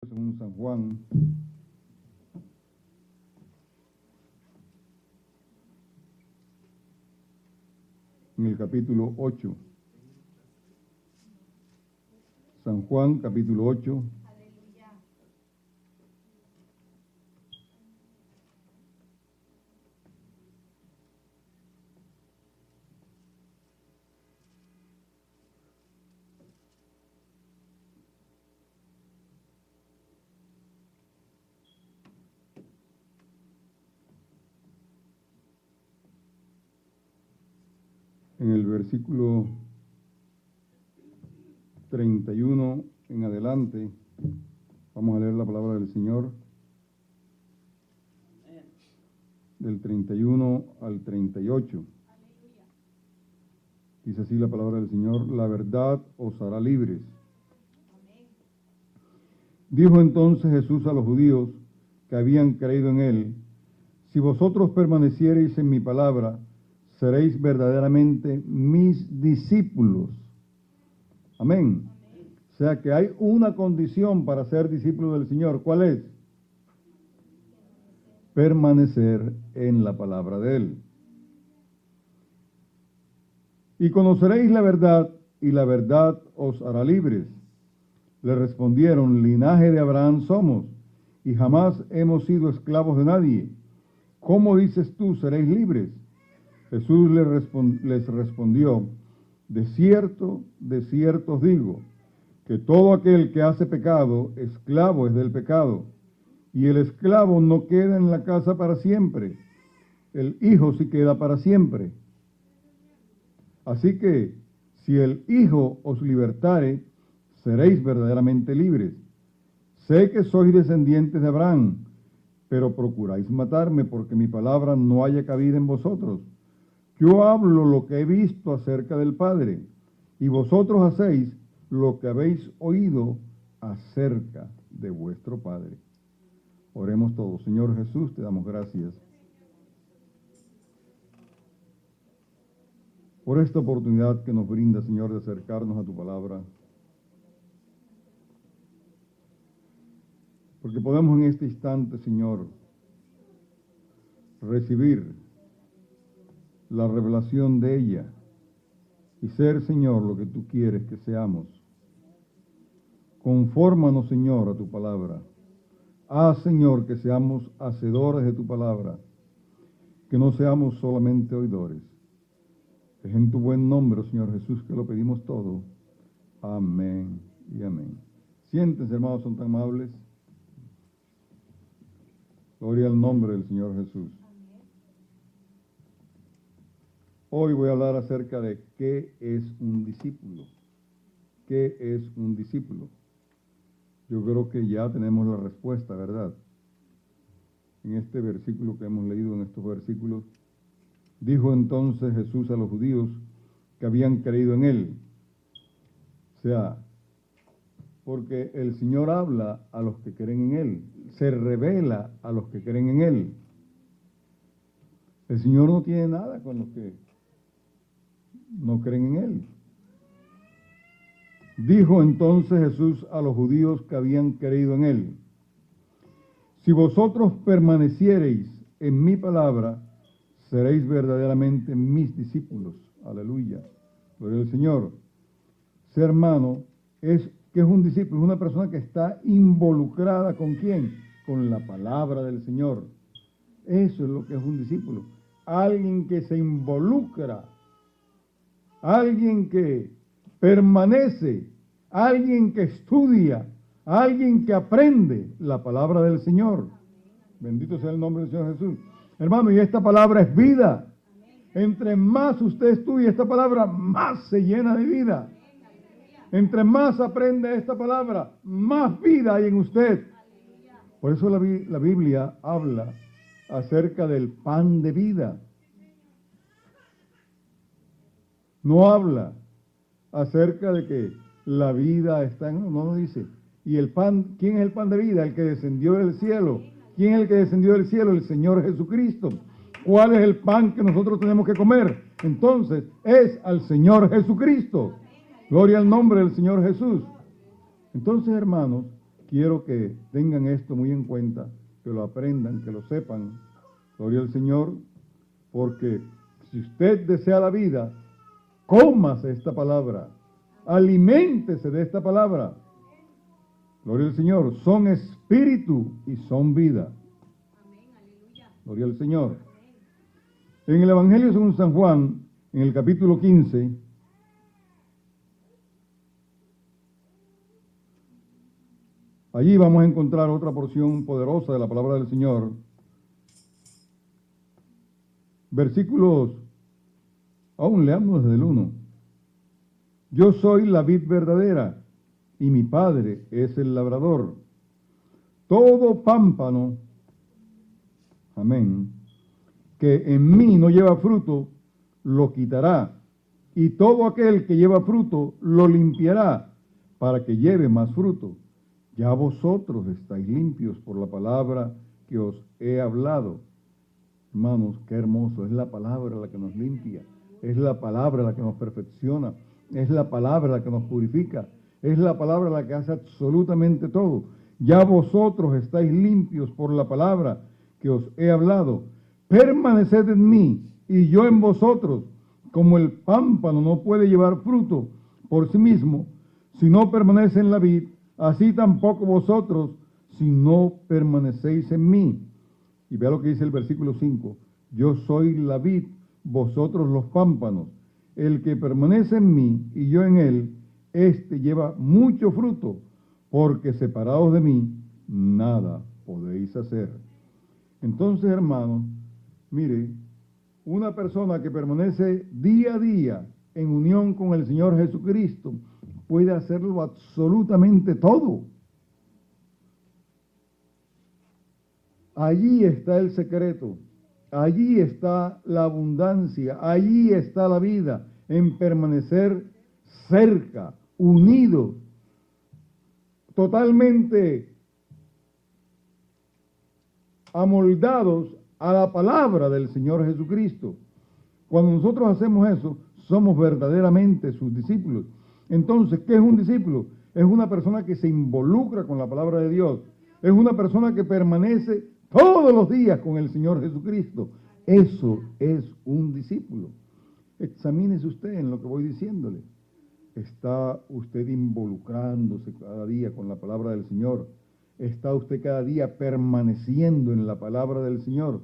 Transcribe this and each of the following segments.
Según San Juan, en el capítulo 8. San Juan, capítulo 8. Aleluya. En el versículo 31 en adelante, vamos a leer la palabra del Señor, del 31 al 38. Aleluya. Dice así la palabra del Señor: la verdad os hará libres. Amén. Dijo entonces Jesús a los judíos que habían creído en él: si vosotros permaneciereis en mi palabra, seréis verdaderamente mis discípulos. Amén. Amén. O sea que hay una condición para ser discípulo del Señor. ¿Cuál es? Permanecer en la palabra de Él. Y conoceréis la verdad, y la verdad os hará libres. Le respondieron: linaje de Abraham somos, y jamás hemos sido esclavos de nadie. ¿Cómo dices tú, seréis libres? Jesús les respondió: de cierto os digo, que todo aquel que hace pecado, esclavo es del pecado. Y el esclavo no queda en la casa para siempre, el Hijo sí queda para siempre. Así que, si el Hijo os libertare, seréis verdaderamente libres. Sé que sois descendientes de Abraham, pero procuráis matarme porque mi palabra no haya cabida en vosotros. Yo hablo lo que he visto acerca del Padre, y vosotros hacéis lo que habéis oído acerca de vuestro Padre. Oremos todos. Señor Jesús, te damos gracias por esta oportunidad que nos brinda, Señor, de acercarnos a tu palabra. Porque podemos en este instante, Señor, recibir la revelación de ella y ser, Señor, lo que tú quieres que seamos. Confórmanos, Señor, a tu palabra. Haz, Señor, que seamos hacedores de tu palabra, que no seamos solamente oidores. Es en tu buen nombre, Señor Jesús, que lo pedimos todo. Amén y amén. Siéntense, hermanos, son tan amables. Gloria al nombre del Señor Jesús. Amén. Hoy voy a hablar acerca de qué es un discípulo. ¿Qué es un discípulo? Yo creo que ya tenemos la respuesta, ¿verdad? En este versículo que hemos leído, en estos versículos, dijo entonces Jesús a los judíos que habían creído en él. O sea, porque el Señor habla a los que creen en él, se revela a los que creen en él. El Señor no tiene nada con los que no creen en él. Dijo entonces Jesús a los judíos que habían creído en él: si vosotros permaneciereis en mi palabra, seréis verdaderamente mis discípulos. Aleluya. Gloria al Señor. Ser hermano es que es un discípulo, es una persona que está involucrada ¿con quién? Con la palabra del Señor. Eso es lo que es un discípulo. Alguien que se involucra, alguien que permanece, alguien que estudia, alguien que aprende la palabra del Señor. Bendito sea el nombre del Señor Jesús. Hermano, y esta palabra es vida. Entre más usted estudia esta palabra, más se llena de vida. Entre más aprende esta palabra, más vida hay en usted. Por eso la Biblia habla acerca del pan de vida. No habla acerca de que la vida está en... No dice. Y el pan, ¿quién es el pan de vida? El que descendió del cielo. ¿Quién es el que descendió del cielo? El Señor Jesucristo. ¿Cuál es el pan que nosotros tenemos que comer? Entonces, es al Señor Jesucristo. Gloria al nombre del Señor Jesús. Entonces, hermanos, quiero que tengan esto muy en cuenta, que lo aprendan, que lo sepan, gloria al Señor, porque si usted desea la vida, cómase esta palabra, aliméntese de esta palabra. Gloria al Señor, son espíritu y son vida. Amén. Aleluya. Gloria al Señor. En el Evangelio según San Juan, en el capítulo 15, allí vamos a encontrar otra porción poderosa de la palabra del Señor. Versículos, aún leamos desde el 1. Yo soy la vid verdadera y mi Padre es el labrador. Todo pámpano, amén, que en mí no lleva fruto, lo quitará. Y todo aquel que lleva fruto, lo limpiará, para que lleve más fruto. Ya vosotros estáis limpios por la palabra que os he hablado. Hermanos, qué hermoso, es la palabra la que nos limpia, es la palabra la que nos perfecciona, es la palabra la que nos purifica, es la palabra la que hace absolutamente todo. Ya vosotros estáis limpios por la palabra que os he hablado. Permaneced en mí y yo en vosotros, como el pámpano no puede llevar fruto por sí mismo si no permanece en la vid, así tampoco vosotros si no permanecéis en mí. Y vea lo que dice el versículo 5. Yo soy la vid, vosotros los pámpanos. El que permanece en mí y yo en él, éste lleva mucho fruto, porque separados de mí, nada podéis hacer. Entonces, hermanos, mire, una persona que permanece día a día en unión con el Señor Jesucristo puede hacerlo absolutamente todo. Allí está el secreto, allí está la abundancia, allí está la vida, en permanecer cerca, unidos, totalmente amoldados a la palabra del Señor Jesucristo. Cuando nosotros hacemos eso, somos verdaderamente sus discípulos. Entonces, ¿qué es un discípulo? Es una persona que se involucra con la palabra de Dios. Es una persona que permanece todos los días con el Señor Jesucristo. Eso es un discípulo. Examínese usted en lo que voy diciéndole. ¿Está usted involucrándose cada día con la palabra del Señor? ¿Está usted cada día permaneciendo en la palabra del Señor?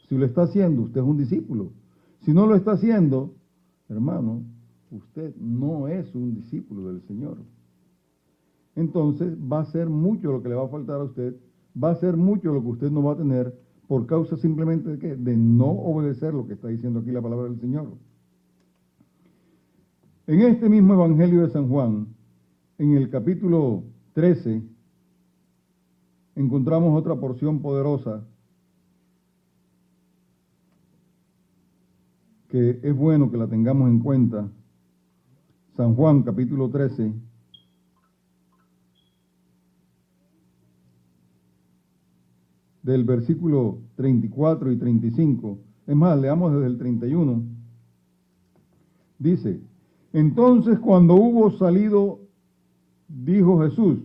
Si lo está haciendo, usted es un discípulo. Si no lo está haciendo, hermano, usted no es un discípulo del Señor. Entonces va a ser mucho lo que le va a faltar a usted, va a ser mucho lo que usted no va a tener por causa simplemente de, ¿qué? De no obedecer lo que está diciendo aquí la palabra del Señor. En este mismo Evangelio de San Juan, en el capítulo 13, encontramos otra porción poderosa que es bueno que la tengamos en cuenta. San Juan, capítulo 13, del versículo 34 y 35. Es más, leamos desde el 31. Dice, entonces cuando hubo salido, dijo Jesús,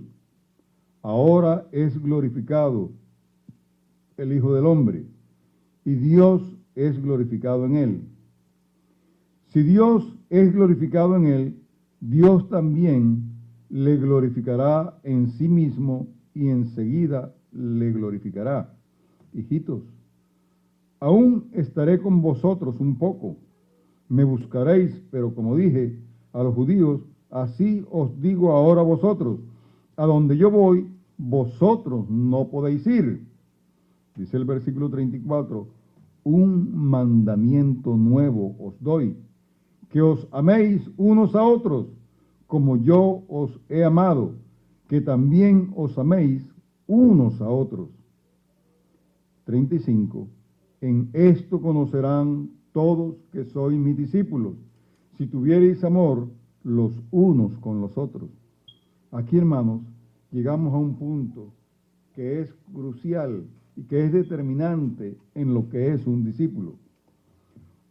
ahora es glorificado el Hijo del Hombre, y Dios es glorificado en él. Si Dios es glorificado en él, Dios también le glorificará en sí mismo y enseguida le glorificará. Hijitos, aún estaré con vosotros un poco. Me buscaréis, pero como dije a los judíos, así os digo ahora a vosotros, a donde yo voy, vosotros no podéis ir. Dice el versículo 34, un mandamiento nuevo os doy, que os améis unos a otros, como yo os he amado, que también os améis unos a otros. 35. En esto conocerán todos que sois mis discípulos, si tuviereis amor los unos con los otros. Aquí, hermanos, llegamos a un punto que es crucial y que es determinante en lo que es un discípulo.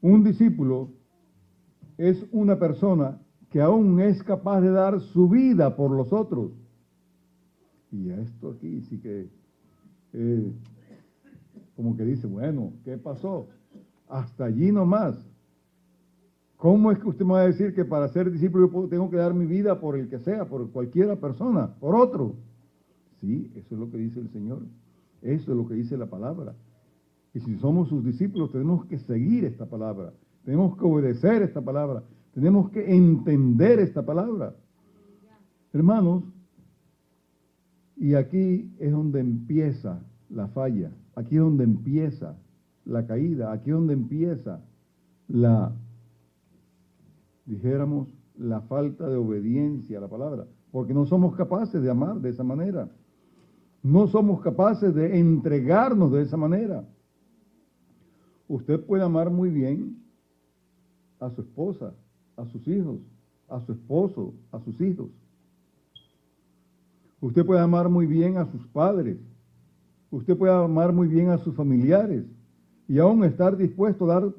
Un discípulo es una persona que aún es capaz de dar su vida por los otros. Y esto aquí sí que, como que dice, bueno, ¿qué pasó? Hasta allí nomás. ¿Cómo es que usted me va a decir que para ser discípulo yo tengo que dar mi vida por el que sea, por cualquiera persona, por otro? Sí, eso es lo que dice el Señor. Eso es lo que dice la palabra. Y si somos sus discípulos, tenemos que seguir esta palabra. Tenemos que obedecer esta palabra. Tenemos que entender esta palabra. Hermanos, y aquí es donde empieza la falla. Aquí es donde empieza la caída. Aquí es donde empieza dijéramos, la falta de obediencia a la palabra. Porque no somos capaces de amar de esa manera. No somos capaces de entregarnos de esa manera. Usted puede amar muy bien a su esposa, a sus hijos, a su esposo, a sus hijos. Usted puede amar muy bien a sus padres. Usted puede amar muy bien a sus familiares y aún estar dispuesto a dar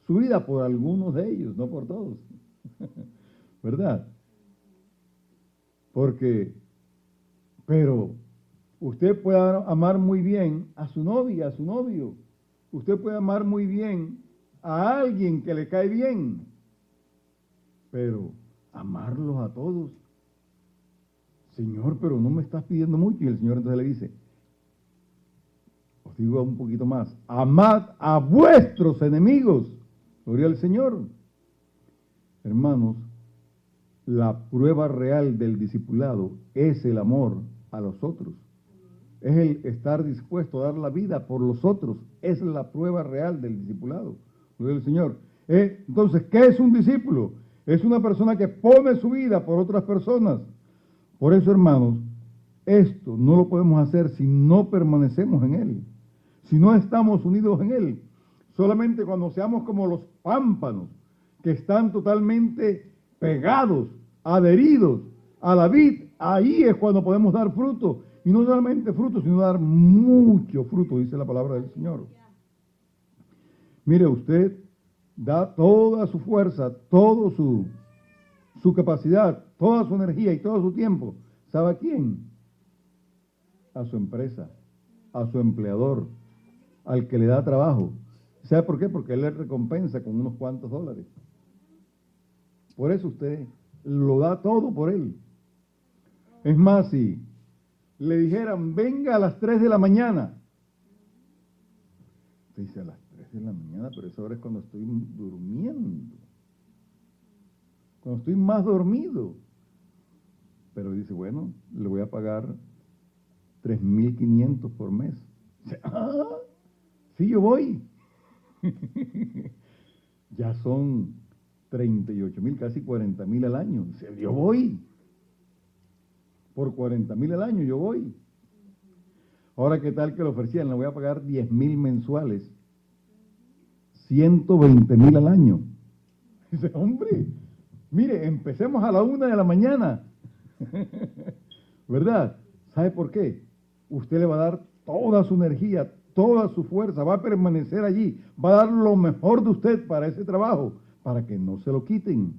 su vida por algunos de ellos, no por todos. ¿Verdad? Pero usted puede amar muy bien a su novia, a su novio. Usted puede amar muy bien a alguien que le cae bien. Pero amarlos a todos. Señor, pero no me estás pidiendo mucho. Y el Señor entonces le dice, os digo un poquito más, amad a vuestros enemigos. Gloria al Señor. Hermanos, la prueba real del discipulado es el amor a los otros. Es el estar dispuesto a dar la vida por los otros. Es la prueba real del discipulado. Gloria al Señor. Entonces, ¿qué es un discípulo? Es una persona que pone su vida por otras personas. Por eso, hermanos, esto no lo podemos hacer si no permanecemos en Él. Si no estamos unidos en Él. Solamente cuando seamos como los pámpanos, que están totalmente pegados, adheridos a la vid, ahí es cuando podemos dar fruto. Y no solamente fruto, sino dar mucho fruto, dice la palabra del Señor. Mire, usted da toda su fuerza, toda su capacidad, toda su energía y todo su tiempo. ¿Sabe a quién? A su empresa, a su empleador, al que le da trabajo. ¿Sabe por qué? Porque él le recompensa con unos cuantos dólares. Por eso usted lo da todo por él. Es más, si le dijeran, venga a las 3 de la mañana. Usted dice, a las 3 de la mañana, pero esa hora es cuando estoy durmiendo. Cuando estoy más dormido. Pero dice, bueno, le voy a pagar 3.500 por mes. Dice, sí, yo voy. Ya son 38.000, casi 40.000 al año. Dice, yo voy. Por 40.000 al año yo voy. Ahora, ¿qué tal que le ofrecían? Le voy a pagar 10.000 mensuales. 120.000 al año. Dice, hombre, mire, empecemos a la 1 de la mañana. ¿Verdad? ¿Sabe por qué? Usted le va a dar toda su energía, toda su fuerza, va a permanecer allí, va a dar lo mejor de usted para ese trabajo, para que no se lo quiten.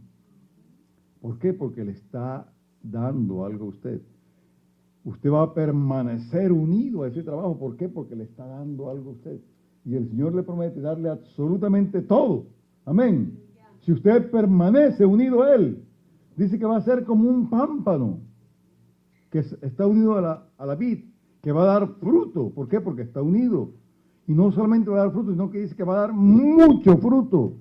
¿Por qué? Porque le está dando algo a usted. Usted va a permanecer unido a ese trabajo. ¿Por qué? Porque le está dando algo a usted. Y el Señor le promete darle absolutamente todo. Amén. Si usted permanece unido a Él, dice que va a ser como un pámpano que está unido a la vid, que va a dar fruto. ¿Por qué? Porque está unido. Y no solamente va a dar fruto, sino que dice que va a dar mucho fruto.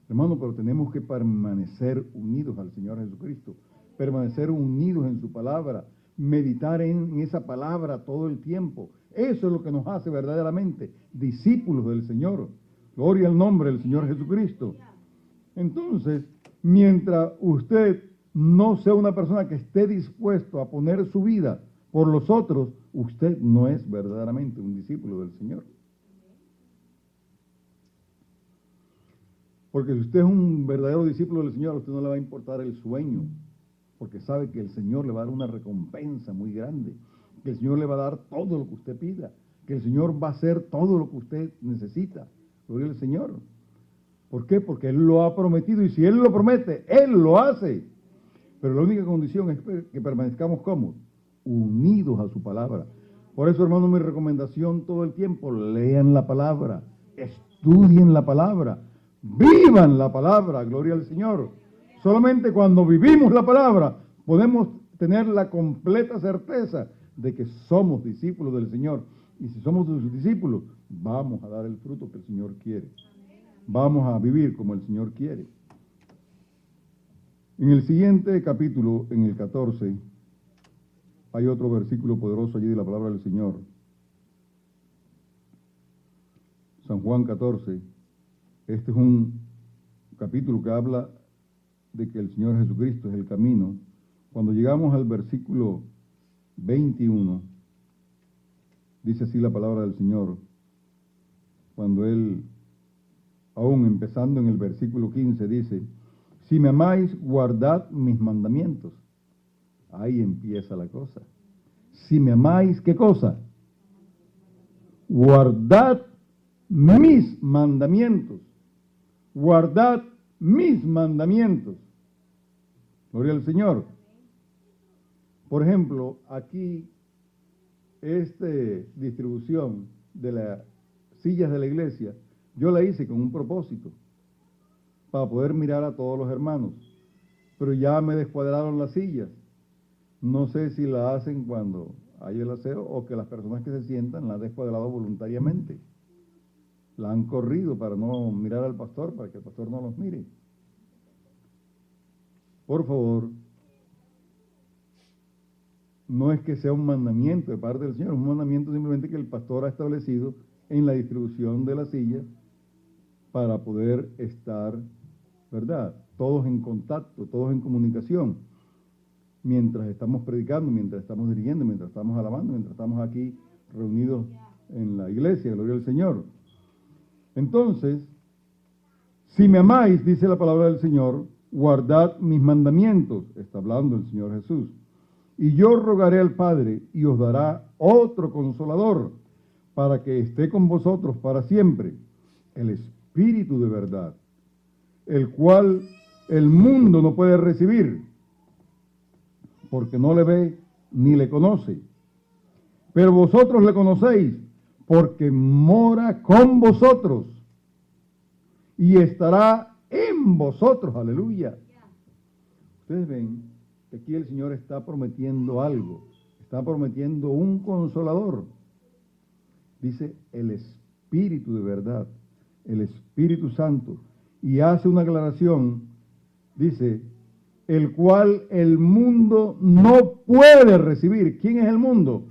Hermano, pero tenemos que permanecer unidos al Señor Jesucristo, permanecer unidos en su palabra, meditar en esa palabra todo el tiempo. Eso es lo que nos hace verdaderamente discípulos del Señor. Gloria al nombre del Señor Jesucristo. Entonces, mientras usted no sea una persona que esté dispuesto a poner su vida por los otros, usted no es verdaderamente un discípulo del Señor. Porque si usted es un verdadero discípulo del Señor, a usted no le va a importar el sueño, porque sabe que el Señor le va a dar una recompensa muy grande, que el Señor le va a dar todo lo que usted pida, que el Señor va a hacer todo lo que usted necesita. Gloria al Señor. ¿Por qué? Porque Él lo ha prometido, y si Él lo promete, Él lo hace. Pero la única condición es que permanezcamos como unidos a su palabra. Por eso, hermano, mi recomendación todo el tiempo, lean la palabra, estudien la palabra, vivan la palabra, gloria al Señor. Solamente cuando vivimos la palabra podemos tener la completa certeza de que somos discípulos del Señor. Y si somos sus discípulos, vamos a dar el fruto que el Señor quiere. Vamos a vivir como el Señor quiere. En el siguiente capítulo, en el 14, hay otro versículo poderoso allí de la palabra del Señor. San Juan 14. Este es un capítulo que habla de que el Señor Jesucristo es el camino. Cuando llegamos al versículo 21, dice así la palabra del Señor, cuando Él, aún empezando en el versículo 15, dice, si me amáis, guardad mis mandamientos. Ahí empieza la cosa. Si me amáis, ¿qué cosa? Guardad mis mandamientos. Guardad mis mandamientos. Gloria al Señor. Por ejemplo, aquí, esta distribución de las sillas de la iglesia, yo la hice con un propósito, para poder mirar a todos los hermanos. Pero ya me descuadraron las sillas. No sé si la hacen cuando hay el aseo o que las personas que se sientan la han descuadrado voluntariamente. La han corrido para no mirar al pastor, para que el pastor no los mire. Por favor, no es que sea un mandamiento de parte del Señor, es un mandamiento simplemente que el pastor ha establecido en la distribución de las sillas para poder estar, ¿verdad?, todos en contacto, todos en comunicación, mientras estamos predicando, mientras estamos dirigiendo, mientras estamos alabando, mientras estamos aquí reunidos en la iglesia, gloria al Señor. Entonces, si me amáis, dice la palabra del Señor, guardad mis mandamientos, está hablando el Señor Jesús, y yo rogaré al Padre y os dará otro consolador para que esté con vosotros para siempre, el Espíritu de verdad, el cual el mundo no puede recibir, porque no le ve ni le conoce. Pero vosotros le conocéis, porque mora con vosotros y estará en vosotros. Aleluya. Ustedes ven que aquí el Señor está prometiendo algo, está prometiendo un consolador. Dice el Espíritu de verdad, el Espíritu Santo, y hace una aclaración, dice, el cual el mundo no puede recibir. ¿Quién es el mundo?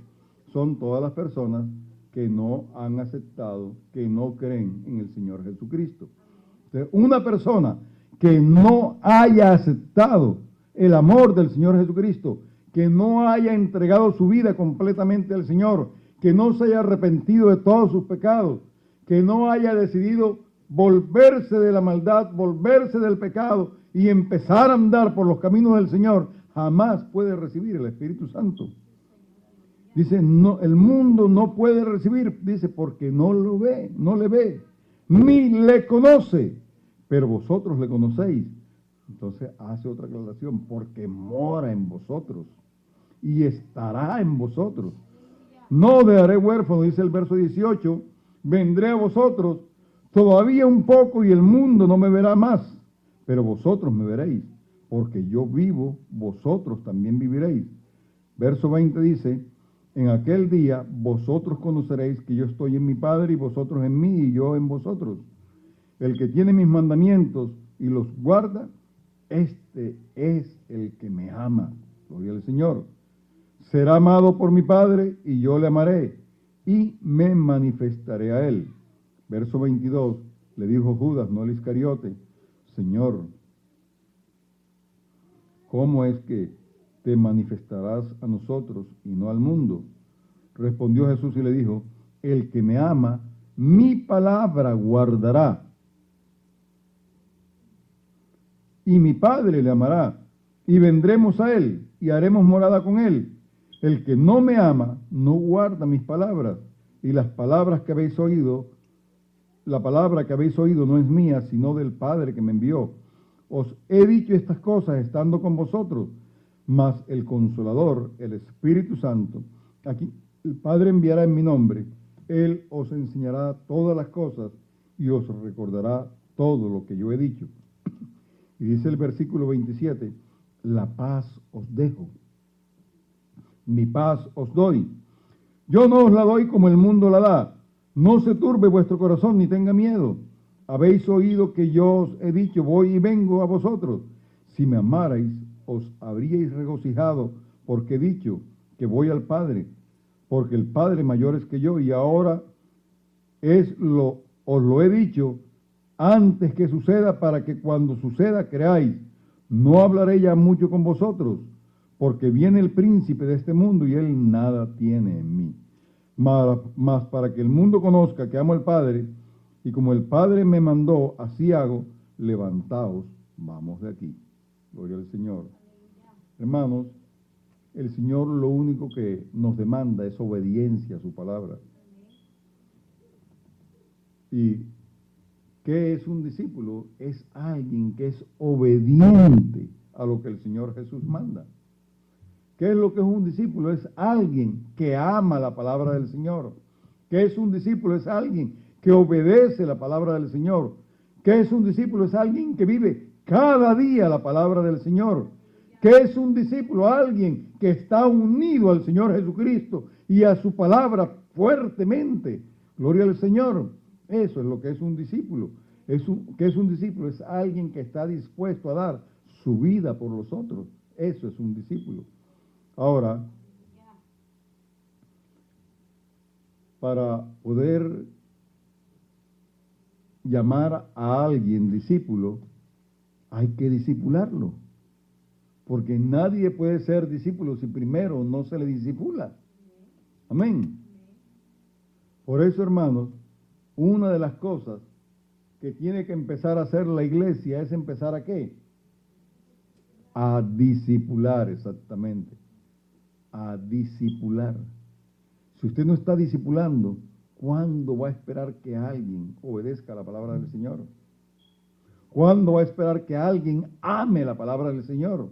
Son todas las personas que no han aceptado, que no creen en el Señor Jesucristo. Entonces, una persona que no haya aceptado el amor del Señor Jesucristo, que no haya entregado su vida completamente al Señor, que no se haya arrepentido de todos sus pecados, que no haya decidido volverse de la maldad, volverse del pecado y empezar a andar por los caminos del Señor, jamás puede recibir el Espíritu Santo. Dice, no, el mundo no puede recibir, dice, porque no lo ve, no le ve, ni le conoce, pero vosotros le conocéis. Entonces hace otra aclaración, porque mora en vosotros y estará en vosotros. No dejaré huérfano, dice el verso 18, vendré a vosotros todavía un poco y el mundo no me verá más, pero vosotros me veréis, porque yo vivo, vosotros también viviréis. Verso 20 dice, en aquel día vosotros conoceréis que yo estoy en mi Padre y vosotros en mí y yo en vosotros. El que tiene mis mandamientos y los guarda, este es el que me ama. Gloria al Señor. Será amado por mi Padre y yo le amaré y me manifestaré a él. Verso 22, le dijo Judas, no el Iscariote, Señor, ¿cómo es que te manifestarás a nosotros y no al mundo? Respondió Jesús y le dijo, el que me ama, mi palabra guardará, y mi Padre le amará, y vendremos a él, y haremos morada con él. El que no me ama, no guarda mis palabras, y las palabras que habéis oído, la palabra que habéis oído no es mía, sino del Padre que me envió. Os he dicho estas cosas estando con vosotros, Mas el Consolador, el Espíritu Santo, aquí el Padre enviará en mi nombre. Él os enseñará todas las cosas y os recordará todo lo que yo he dicho. Y dice el versículo 27, la paz os dejo, mi paz os doy. Yo no os la doy como el mundo la da. No se turbe vuestro corazón ni tenga miedo. Habéis oído que yo os he dicho, voy y vengo a vosotros. Si me amarais, os habríais regocijado, porque he dicho que voy al Padre, porque el Padre mayor es que yo, y ahora os lo he dicho antes que suceda, para que cuando suceda creáis. No hablaré ya mucho con vosotros, porque viene el príncipe de este mundo y él nada tiene en mí. Mas para que el mundo conozca que amo al Padre, y como el Padre me mandó, así hago, levantaos, vamos de aquí. Gloria al Señor. Hermanos, el Señor lo único que nos demanda es obediencia a su palabra. ¿Y qué es un discípulo? Es alguien que es obediente a lo que el Señor Jesús manda. ¿Qué es lo que es un discípulo? Es alguien que ama la palabra del Señor. ¿Qué es un discípulo? Es alguien que obedece la palabra del Señor. ¿Qué es un discípulo? Es alguien que vive cada día la palabra del Señor. ¿Qué es un discípulo? Alguien que está unido al Señor Jesucristo y a su palabra fuertemente. Gloria al Señor. Eso es lo que es un discípulo. ¿Qué es un discípulo? Es alguien que está dispuesto a dar su vida por los otros. Eso es un discípulo. Ahora, para poder llamar a alguien discípulo, hay que discipularlo. Porque nadie puede ser discípulo si primero no se le discipula. Amén. Por eso, hermanos, una de las cosas que tiene que empezar a hacer la iglesia es empezar ¿a qué? A discipular, exactamente. A discipular. Si usted no está discipulando, ¿cuándo va a esperar que alguien obedezca la palabra del Señor? ¿Cuándo va a esperar que alguien ame la palabra del Señor?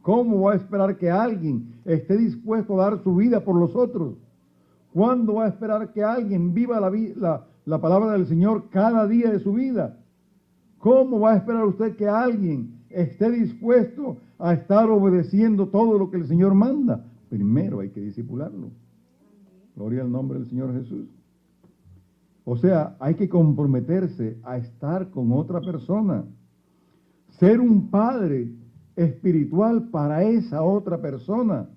¿Cómo va a esperar que alguien esté dispuesto a dar su vida por los otros? ¿Cuándo va a esperar que alguien viva la palabra del Señor cada día de su vida? ¿Cómo va a esperar usted que alguien esté dispuesto a estar obedeciendo todo lo que el Señor manda? Primero hay que discipularlo. Gloria al nombre del Señor Jesús. O sea, hay que comprometerse a estar con otra persona. Ser un padre espiritual para esa otra persona.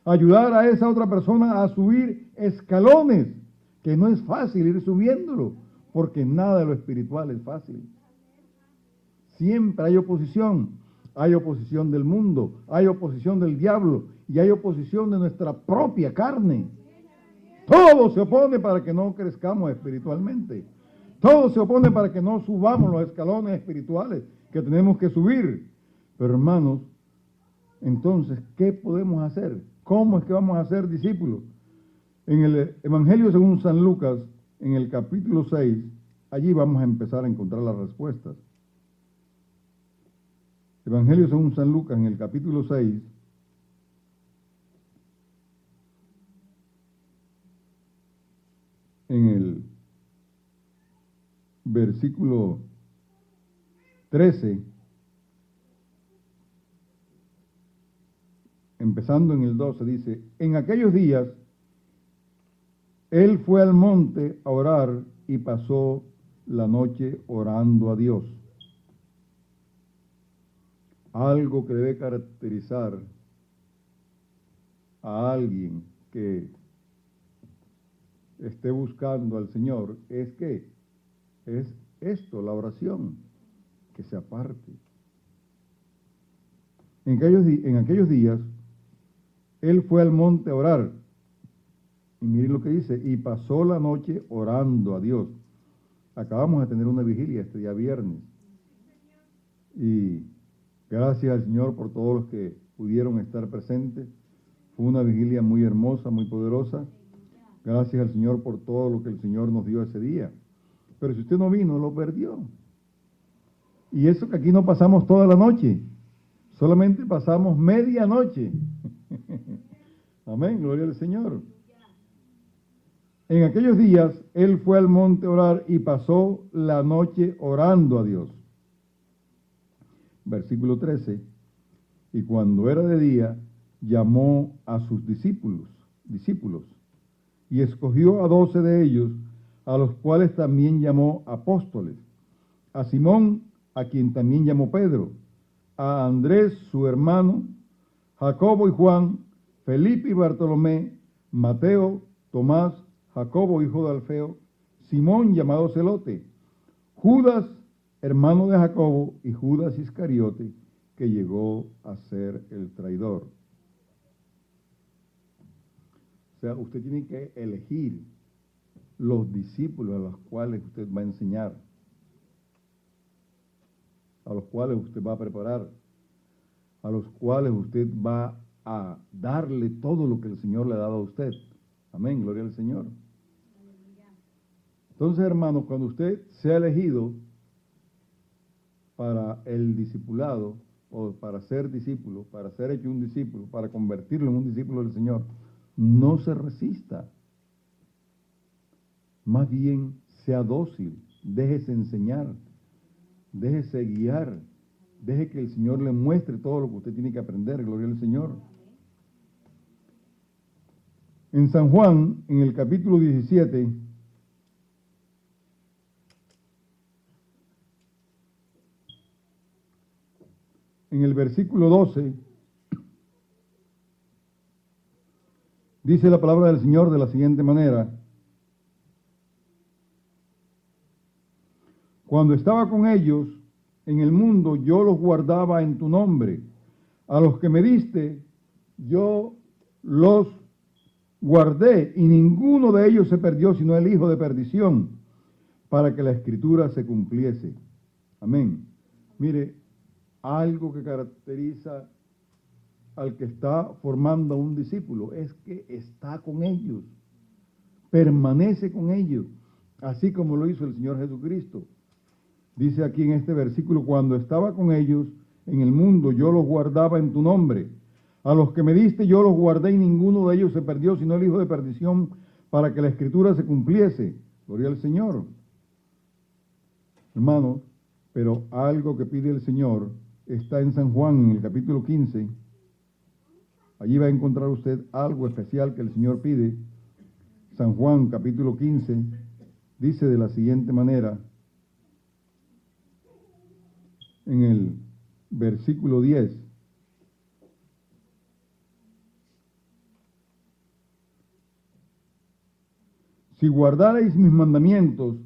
Ayudar a esa otra persona a subir escalones, que no es fácil ir subiéndolo, porque nada de lo espiritual es fácil. Siempre hay oposición. Hay oposición del mundo, hay oposición del diablo y hay oposición de nuestra propia carne. Todo se opone para que no crezcamos espiritualmente. Todo se opone para que no subamos los escalones espirituales que tenemos que subir. Pero hermanos, entonces, ¿qué podemos hacer? ¿Cómo es que vamos a ser discípulos? En el Evangelio según San Lucas, en el capítulo 6, allí vamos a empezar a encontrar las respuestas. Evangelio según San Lucas, en el capítulo 6, en el versículo 13, empezando en el 12, dice, en aquellos días, él fue al monte a orar y pasó la noche orando a Dios. Algo que debe caracterizar a alguien que esté buscando al Señor es que es esto, la oración, que se aparte. En aquellos días, él fue al monte a orar. Y miren lo que dice, y pasó la noche orando a Dios. Acabamos de tener una vigilia este día viernes. Y gracias al Señor por todos los que pudieron estar presentes. Fue una vigilia muy hermosa, muy poderosa. Gracias al Señor por todo lo que el Señor nos dio ese día. Pero si usted no vino, lo perdió. Y eso que aquí no pasamos toda la noche. Solamente pasamos medianoche. Amén, gloria al Señor. En aquellos días, él fue al monte a orar y pasó la noche orando a Dios. Versículo 13. Y cuando era de día, llamó a sus discípulos, y escogió a 12 de ellos, a los cuales también llamó apóstoles, a Simón, a quien también llamó Pedro, a Andrés, su hermano, Jacobo y Juan, Felipe y Bartolomé, Mateo, Tomás, Jacobo, hijo de Alfeo, Simón, llamado Celote, Judas, hermano de Jacobo, y Judas Iscariote, que llegó a ser el traidor. O sea, usted tiene que elegir los discípulos a los cuales usted va a enseñar, a los cuales usted va a preparar, a los cuales usted va a darle todo lo que el Señor le ha dado a usted. Amén, gloria al Señor. Entonces, hermanos, cuando usted sea elegido para el discipulado, o para ser discípulo, para ser hecho un discípulo, para convertirlo en un discípulo del Señor, no se resista. Más bien, sea dócil, déjese enseñar, déjese guiar, deje que el Señor le muestre todo lo que usted tiene que aprender, gloria al Señor. En San Juan, en el capítulo 17, en el versículo 12, dice la palabra del Señor de la siguiente manera: cuando estaba con ellos en el mundo, yo los guardaba en tu nombre. A los que me diste, yo los guardé, y ninguno de ellos se perdió, sino el hijo de perdición, para que la Escritura se cumpliese. Amén. Mire, algo que caracteriza al que está formando a un discípulo es que está con ellos, permanece con ellos, así como lo hizo el Señor Jesucristo. Dice aquí en este versículo: cuando estaba con ellos en el mundo, yo los guardaba en tu nombre. A los que me diste, yo los guardé, y ninguno de ellos se perdió, sino el hijo de perdición, para que la Escritura se cumpliese. Gloria al Señor. Hermanos, pero algo que pide el Señor está en San Juan, en el capítulo 15. Allí va a encontrar usted algo especial que el Señor pide. San Juan, capítulo 15, dice de la siguiente manera, en el versículo 10. Si guardareis mis mandamientos,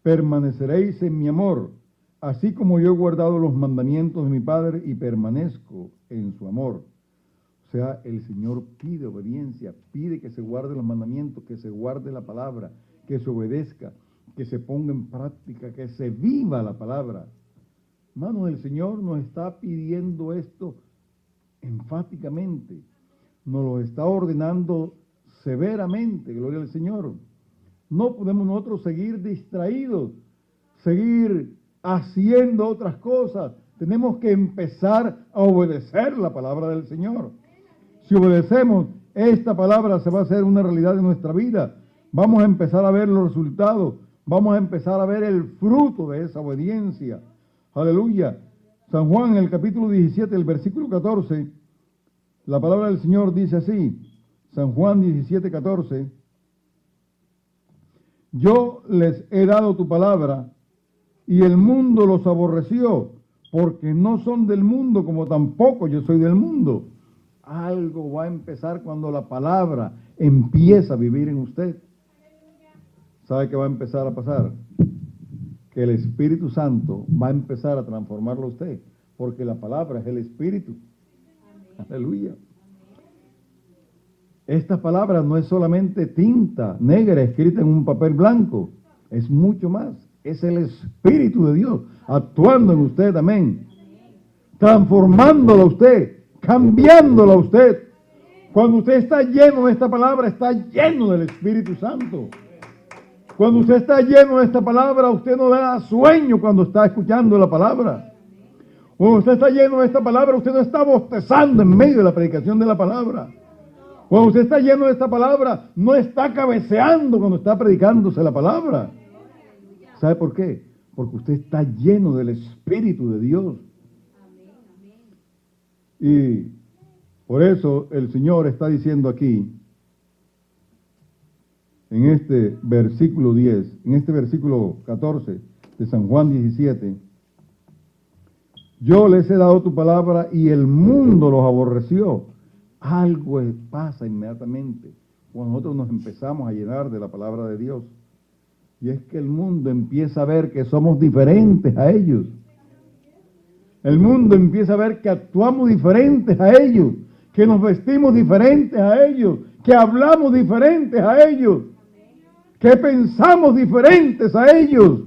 permaneceréis en mi amor, así como yo he guardado los mandamientos de mi Padre y permanezco en su amor. O sea, el Señor pide obediencia, pide que se guarde los mandamientos, que se guarde la palabra, que se obedezca, que se ponga en práctica, que se viva la palabra. Hermanos, el Señor nos está pidiendo esto enfáticamente, nos lo está ordenando severamente, gloria al Señor. No podemos nosotros seguir distraídos, seguir haciendo otras cosas. Tenemos que empezar a obedecer la palabra del Señor. Si obedecemos, esta palabra se va a hacer una realidad en nuestra vida. Vamos a empezar a ver los resultados. Vamos a empezar a ver el fruto de esa obediencia. Aleluya. San Juan, en el capítulo 17, el versículo 14, la palabra del Señor dice así. San Juan 17, 14. Yo les he dado tu palabra, y el mundo los aborreció, porque no son del mundo, como tampoco yo soy del mundo. Algo va a empezar cuando la palabra empieza a vivir en usted. ¿Sabe qué va a empezar a pasar? Que el Espíritu Santo va a empezar a transformarlo a usted, porque la palabra es el Espíritu. Amén. Aleluya. Esta palabra no es solamente tinta negra escrita en un papel blanco, es mucho más. Es el Espíritu de Dios actuando en usted, amén. Transformándolo a usted, cambiándolo a usted. Cuando usted está lleno de esta palabra, está lleno del Espíritu Santo. Cuando usted está lleno de esta palabra, usted no le da sueño cuando está escuchando la palabra. Cuando usted está lleno de esta palabra, usted no está bostezando en medio de la predicación de la palabra. Cuando usted está lleno de esta palabra, no está cabeceando cuando está predicándose la palabra. ¿Sabe por qué? Porque usted está lleno del Espíritu de Dios. Y por eso el Señor está diciendo aquí, en este versículo 10, en este versículo 14 de San Juan 17, yo les he dado tu palabra y el mundo los aborreció. Algo pasa inmediatamente cuando nosotros nos empezamos a llenar de la palabra de Dios. Y es que el mundo empieza a ver que somos diferentes a ellos. El mundo empieza a ver que actuamos diferentes a ellos, que nos vestimos diferentes a ellos, que hablamos diferentes a ellos, que pensamos diferentes a ellos.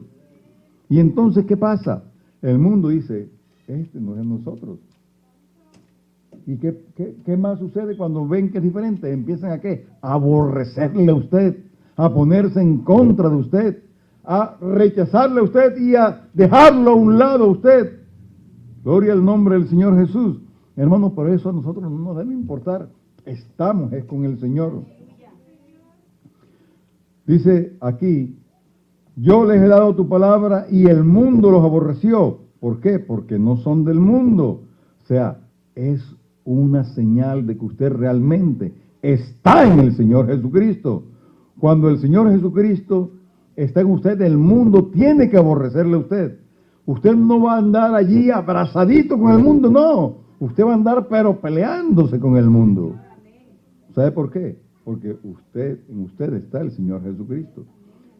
Y entonces, ¿qué pasa? El mundo dice, este no es nosotros. ¿Y qué más sucede cuando ven que es diferente? Empiezan a ¿qué? A aborrecerle a usted, a ponerse en contra de usted, a rechazarle a usted y a dejarlo a un lado a usted. Gloria al nombre del Señor Jesús. Hermanos, por eso a nosotros no nos debe importar. Estamos es con el Señor. Dice aquí, yo les he dado tu palabra y el mundo los aborreció. ¿Por qué? Porque no son del mundo. O sea, es una señal de que usted realmente está en el Señor Jesucristo. Cuando el Señor Jesucristo está en usted, el mundo tiene que aborrecerle a usted. Usted no va a andar allí abrazadito con el mundo, no. Usted va a andar pero peleándose con el mundo. ¿Sabe por qué? Porque en usted está el Señor Jesucristo.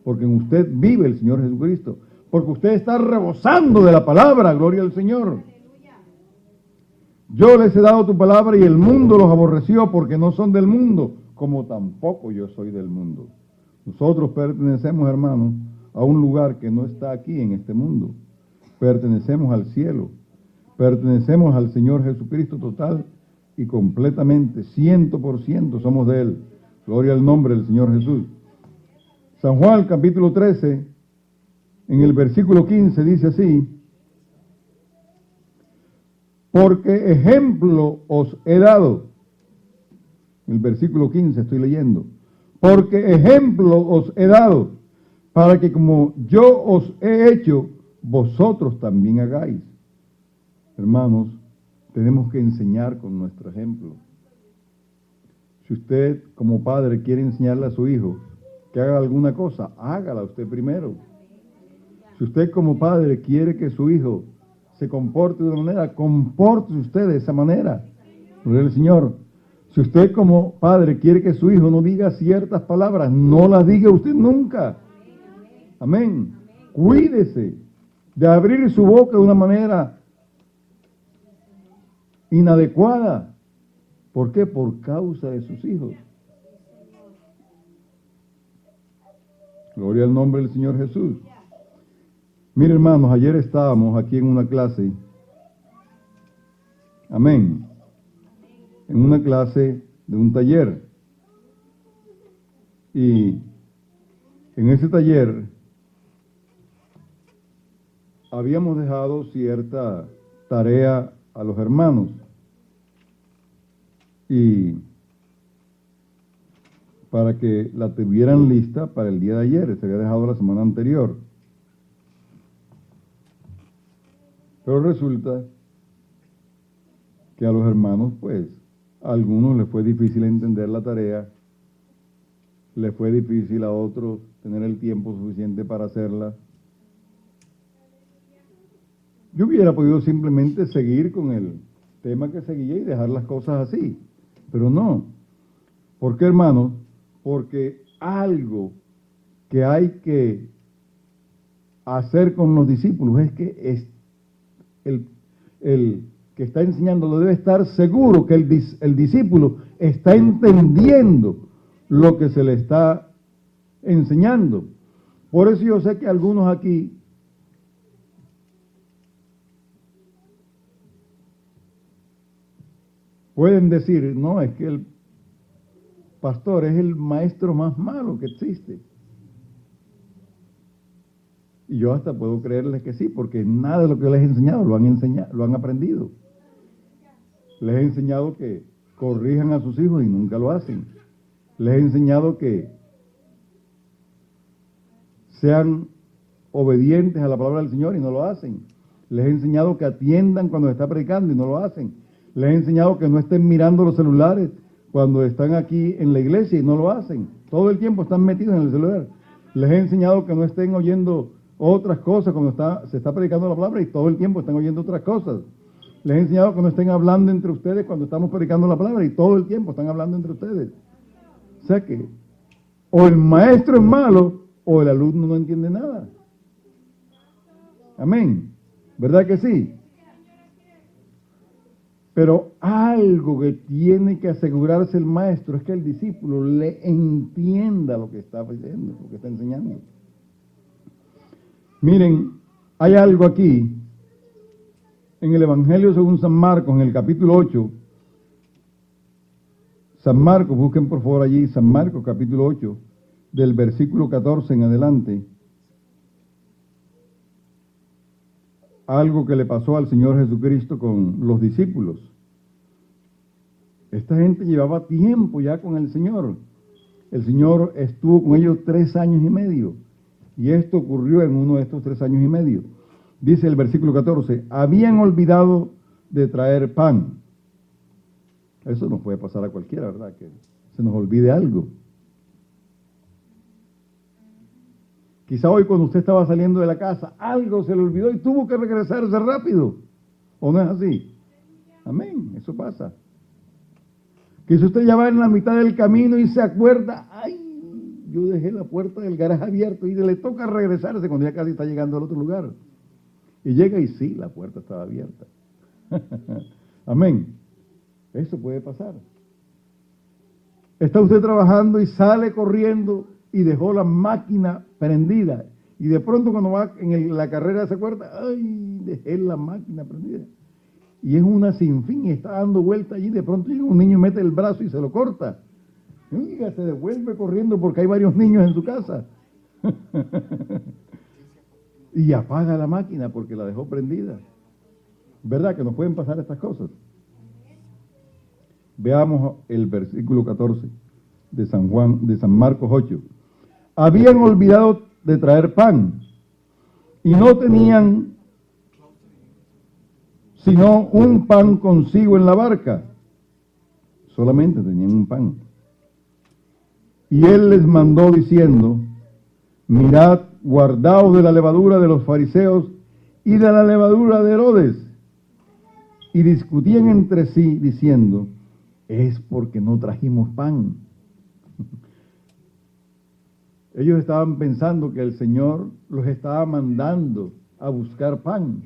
Porque en usted vive el Señor Jesucristo. Porque usted está rebosando de la palabra, gloria al Señor. Yo les he dado tu palabra y el mundo los aborreció porque no son del mundo, como tampoco yo soy del mundo. Nosotros pertenecemos, hermanos, a un lugar que no está aquí en este mundo. Pertenecemos al cielo. Pertenecemos al Señor Jesucristo total y completamente, 100% somos de Él. Gloria al nombre del Señor Jesús. San Juan, capítulo 13, en el versículo 15, dice así, porque ejemplo os he dado. En el versículo 15 estoy leyendo. Porque ejemplo os he dado, para que como yo os he hecho, vosotros también hagáis. Hermanos, tenemos que enseñar con nuestro ejemplo. Si usted como padre quiere enseñarle a su hijo que haga alguna cosa, hágala usted primero. Si usted como padre quiere que su hijo se comporte de una manera, comporte usted de esa manera. Gloria al Señor. Si usted como padre quiere que su hijo no diga ciertas palabras, no las diga usted nunca. Amén. Cuídese de abrir su boca de una manera inadecuada. ¿Por qué? Por causa de sus hijos. Gloria al nombre del Señor Jesús. Mire, hermanos, ayer estábamos aquí en una clase, amén, en una clase de un taller. Y en ese taller habíamos dejado cierta tarea a los hermanos. Y para que la tuvieran lista para el día de ayer, se había dejado la semana anterior. Pero resulta que a los hermanos, pues, a algunos les fue difícil entender la tarea, les fue difícil a otros tener el tiempo suficiente para hacerla. Yo hubiera podido simplemente seguir con el tema que seguía y dejar las cosas así, pero no. ¿Por qué, hermanos? Porque algo que hay que hacer con los discípulos es que el que está enseñando debe estar seguro que el discípulo está entendiendo lo que se le está enseñando. Por eso yo sé que algunos aquí pueden decir, no, es que el pastor es el maestro más malo que existe. Y yo hasta puedo creerles que sí, porque nada de lo que yo les he enseñado lo han aprendido. Les he enseñado que corrijan a sus hijos y nunca lo hacen. Les he enseñado que sean obedientes a la palabra del Señor y no lo hacen. Les he enseñado que atiendan cuando está predicando y no lo hacen. Les he enseñado que no estén mirando los celulares cuando están aquí en la iglesia y no lo hacen. Todo el tiempo están metidos en el celular. Les he enseñado que no estén oyendo otras cosas cuando se está predicando la palabra y todo el tiempo están oyendo otras cosas. Les he enseñado que no estén hablando entre ustedes cuando estamos predicando la palabra y todo el tiempo están hablando entre ustedes. O sea que o el maestro es malo o el alumno no entiende nada. Amén. ¿Verdad que sí? Pero algo que tiene que asegurarse el maestro es que el discípulo le entienda lo que está diciendo, lo que está enseñando. Miren, hay algo aquí en el Evangelio según San Marcos, en el capítulo 8. San Marcos, busquen por favor allí, San Marcos capítulo 8, del versículo 14 en adelante. Algo que le pasó al Señor Jesucristo con los discípulos. Esta gente llevaba tiempo ya con el Señor. El Señor estuvo con ellos 3 años y medio. Y esto ocurrió en uno de estos 3 años y medio. Dice el versículo 14, habían olvidado de traer pan. Eso nos puede pasar a cualquiera, ¿verdad? Que se nos olvide algo. Quizá hoy cuando usted estaba saliendo de la casa, algo se le olvidó y tuvo que regresarse rápido. ¿O no es así? Amén, eso pasa. Quizá usted ya va en la mitad del camino y se acuerda, ay, yo dejé la puerta del garaje abierto y le toca regresarse cuando ya casi está llegando al otro lugar. Y llega y sí, la puerta estaba abierta. Amén. Eso puede pasar. Está usted trabajando y sale corriendo y dejó la máquina prendida. Y de pronto cuando va en la carrera se acuerda, ay, dejé la máquina prendida. Y es una sin fin y está dando vuelta allí. De pronto llega un niño y mete el brazo y se lo corta. Y oiga, se devuelve corriendo porque hay varios niños en su casa. Y apaga la máquina porque la dejó prendida. ¿Verdad que nos pueden pasar estas cosas? Veamos el versículo 14 de San Marcos 8. Habían olvidado de traer pan y no tenían sino un pan consigo en la barca. Solamente tenían un pan. Y él les mandó diciendo, mirad, guardaos de la levadura de los fariseos y de la levadura de Herodes. Y discutían entre sí diciendo, es porque no trajimos pan. Ellos estaban pensando que el Señor los estaba mandando a buscar pan.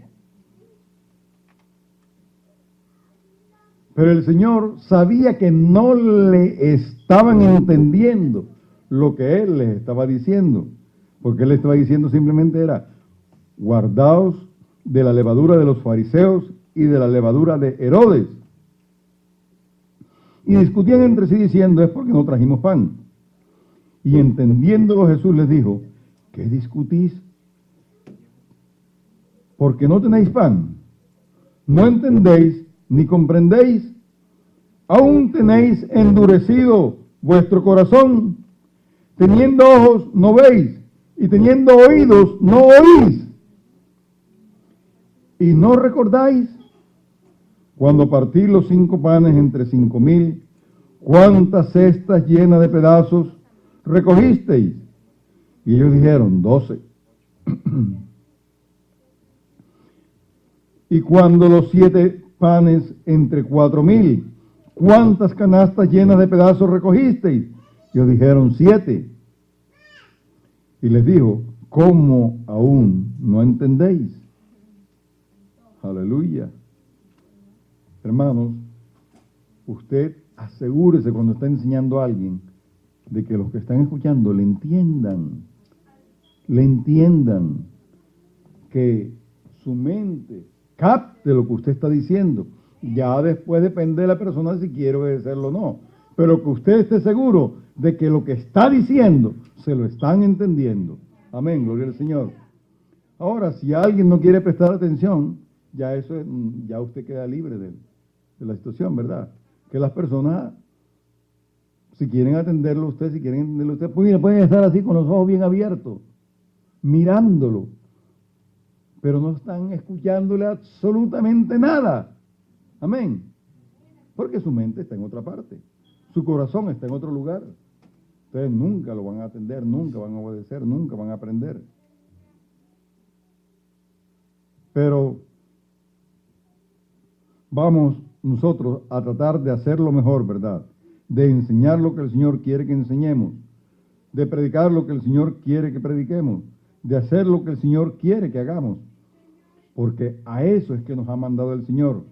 Pero el Señor sabía que no le estaban entendiendo lo que Él les estaba diciendo. Porque Él les estaba diciendo simplemente era, guardaos de la levadura de los fariseos y de la levadura de Herodes. Y discutían entre sí diciendo, es porque no trajimos pan. Y entendiéndolo Jesús les dijo, ¿qué discutís? ¿Porque no tenéis pan? ¿No entendéis ni comprendéis? ¿Aún tenéis endurecido vuestro corazón? Teniendo ojos no veis, y teniendo oídos no oís. ¿Y no recordáis? Cuando partí los 5 panes entre 5,000, ¿cuántas cestas llenas de pedazos recogisteis? Y ellos dijeron, 12. Y cuando los 7 panes entre 4,000, ¿cuántas canastas llenas de pedazos recogisteis? Ellos dijeron, 7. Y les dijo, ¿cómo aún no entendéis? Aleluya. Hermanos, usted asegúrese cuando está enseñando a alguien de que los que están escuchando le entiendan, que su mente capte lo que usted está diciendo. Ya después depende de la persona si quiere obedecerlo o no, pero que usted esté seguro de que lo que está diciendo se lo están entendiendo. Amén, gloria al Señor. Ahora, si alguien no quiere prestar atención, ya eso ya usted queda libre de la situación, ¿verdad? Que las personas, si quieren atenderlo a usted, si quieren entenderlo a usted, pues mira, pueden estar así con los ojos bien abiertos, mirándolo, pero no están escuchándole absolutamente nada. Amén. Porque su mente está en otra parte, su corazón está en otro lugar. Ustedes nunca lo van a atender, nunca van a obedecer, nunca van a aprender. Pero vamos nosotros a tratar de hacerlo mejor, ¿verdad? De enseñar lo que el Señor quiere que enseñemos, de predicar lo que el Señor quiere que prediquemos, de hacer lo que el Señor quiere que hagamos. Porque a eso es que nos ha mandado el Señor,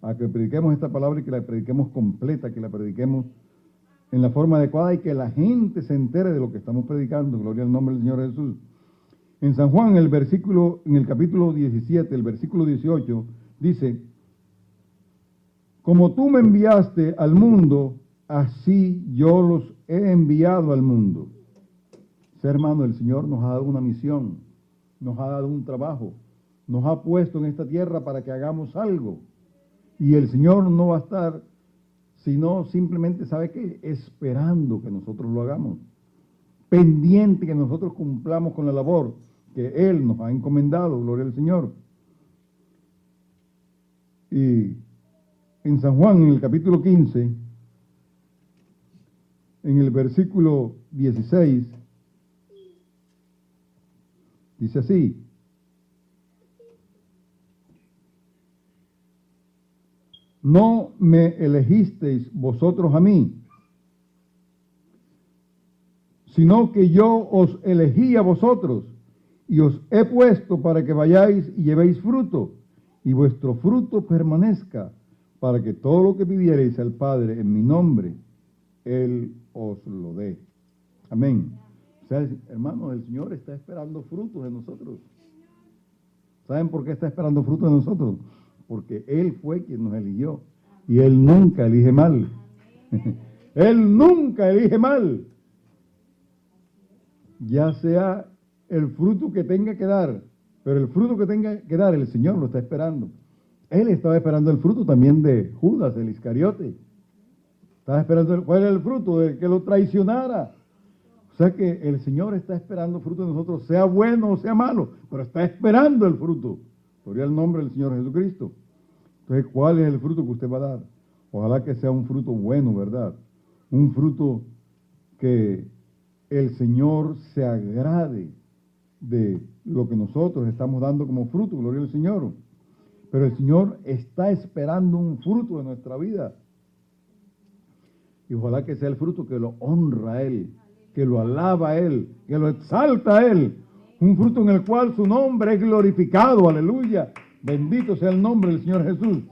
a que prediquemos esta palabra y que la prediquemos completa, que la prediquemos en la forma adecuada y que la gente se entere de lo que estamos predicando. Gloria al nombre del Señor Jesús. En San Juan, en el capítulo 17, el versículo 18, dice: como tú me enviaste al mundo, así yo los he enviado al mundo. Sí, hermano, el Señor nos ha dado una misión, nos ha dado un trabajo, nos ha puesto en esta tierra para que hagamos algo. Y el Señor no va a estar, sino simplemente, ¿sabe qué? Esperando que nosotros lo hagamos, pendiente que nosotros cumplamos con la labor que Él nos ha encomendado, gloria al Señor. Y en San Juan, en el capítulo 15, en el versículo 16, dice así: no me elegisteis vosotros a mí, sino que yo os elegí a vosotros y os he puesto para que vayáis y llevéis fruto, y vuestro fruto permanezca, para que todo lo que pidiereis al Padre en mi nombre, Él os lo dé. Amén. O sea, hermanos, el Señor está esperando frutos de nosotros. ¿Saben por qué está esperando frutos de nosotros? Porque Él fue quien nos eligió. Y Él nunca elige mal. Él nunca elige mal. Ya sea el fruto que tenga que dar, pero el fruto que tenga que dar, el Señor lo está esperando. Él estaba esperando el fruto también de Judas, el Iscariote. Estaba esperando, ¿cuál era el fruto? De que lo traicionara. O sea que el Señor está esperando fruto de nosotros, sea bueno o sea malo, pero está esperando el fruto. Gloria al nombre del Señor Jesucristo. Entonces, ¿cuál es el fruto que usted va a dar? Ojalá que sea un fruto bueno, ¿verdad? Un fruto que el Señor se agrade de lo que nosotros estamos dando como fruto, gloria al Señor. Pero el Señor está esperando un fruto de nuestra vida. Y ojalá que sea el fruto que lo honra a Él, que lo alaba a Él, que lo exalta a Él. Un fruto en el cual su nombre es glorificado, aleluya. Bendito sea el nombre del Señor Jesús.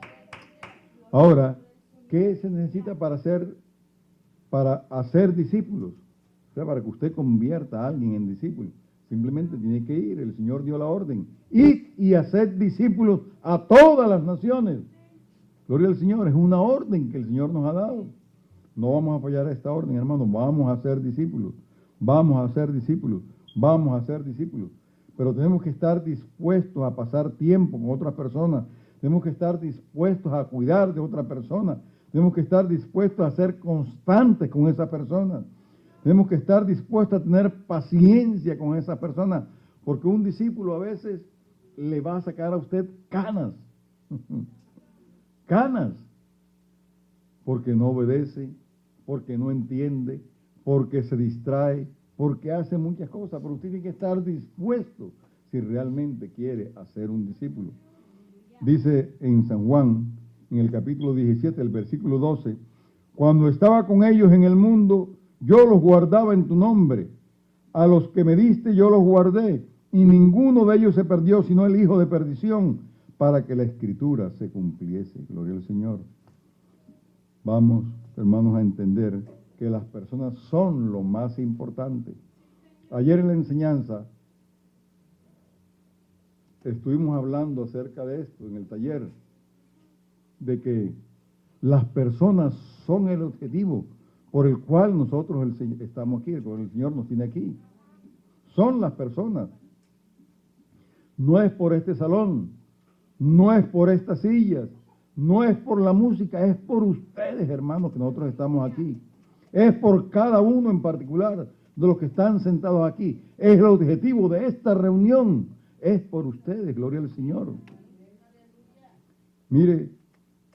Ahora, ¿qué se necesita para hacer discípulos? O sea, para que usted convierta a alguien en discípulo. Simplemente tiene que ir, el Señor dio la orden. Id y hacer discípulos a todas las naciones. Gloria al Señor, es una orden que el Señor nos ha dado. No vamos a fallar a esta orden, hermano. Vamos a ser discípulos. Vamos a ser discípulos. Vamos a ser discípulos. Pero tenemos que estar dispuestos a pasar tiempo con otras personas. Tenemos que estar dispuestos a cuidar de otra persona. Tenemos que estar dispuestos a ser constantes con esa persona. Tenemos que estar dispuestos a tener paciencia con esa persona. Porque un discípulo a veces le va a sacar a usted canas. Canas. Porque no obedece, porque no entiende, porque se distrae, porque hace muchas cosas, pero usted tiene que estar dispuesto si realmente quiere hacer un discípulo. Dice en San Juan, en el capítulo 17, el versículo 12, cuando estaba con ellos en el mundo, yo los guardaba en tu nombre. A los que me diste yo los guardé, y ninguno de ellos se perdió, sino el hijo de perdición, para que la escritura se cumpliese. Gloria al Señor. Vamos, hermanos, a entender que las personas son lo más importante. Ayer en la enseñanza estuvimos hablando acerca de esto, en el taller, de que las personas son el objetivo por el cual nosotros estamos aquí, por el Señor nos tiene aquí. Son las personas. No es por este salón, no es por estas sillas, no es por la música, es por ustedes, hermanos, que nosotros estamos aquí. Es por cada uno en particular de los que están sentados aquí. Es el objetivo de esta reunión. Es por ustedes, gloria al Señor. Mire,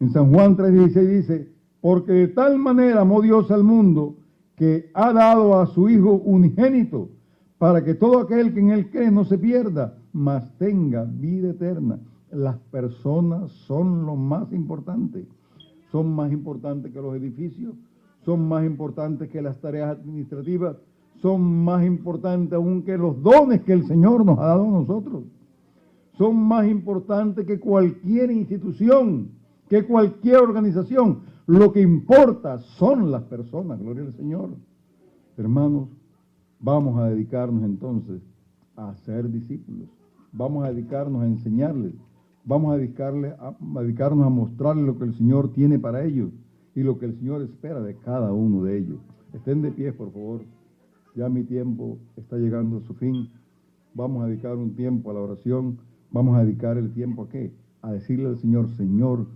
en San Juan 3:16 dice, porque de tal manera amó Dios al mundo que ha dado a su Hijo unigénito, para que todo aquel que en Él cree no se pierda, mas tenga vida eterna. Las personas son lo más importante. Son más importantes que los edificios, son más importantes que las tareas administrativas, son más importantes aún que los dones que el Señor nos ha dado a nosotros. Son más importantes que cualquier institución, que cualquier organización. Lo que importa son las personas, gloria al Señor. Hermanos, vamos a dedicarnos entonces a ser discípulos. Vamos a dedicarnos a enseñarles. Vamos a dedicarnos a mostrarles lo que el Señor tiene para ellos y lo que el Señor espera de cada uno de ellos. Estén de pie, por favor. Ya mi tiempo está llegando a su fin. Vamos a dedicar un tiempo a la oración. Vamos a dedicar el tiempo ¿a qué? A decirle al Señor, Señor,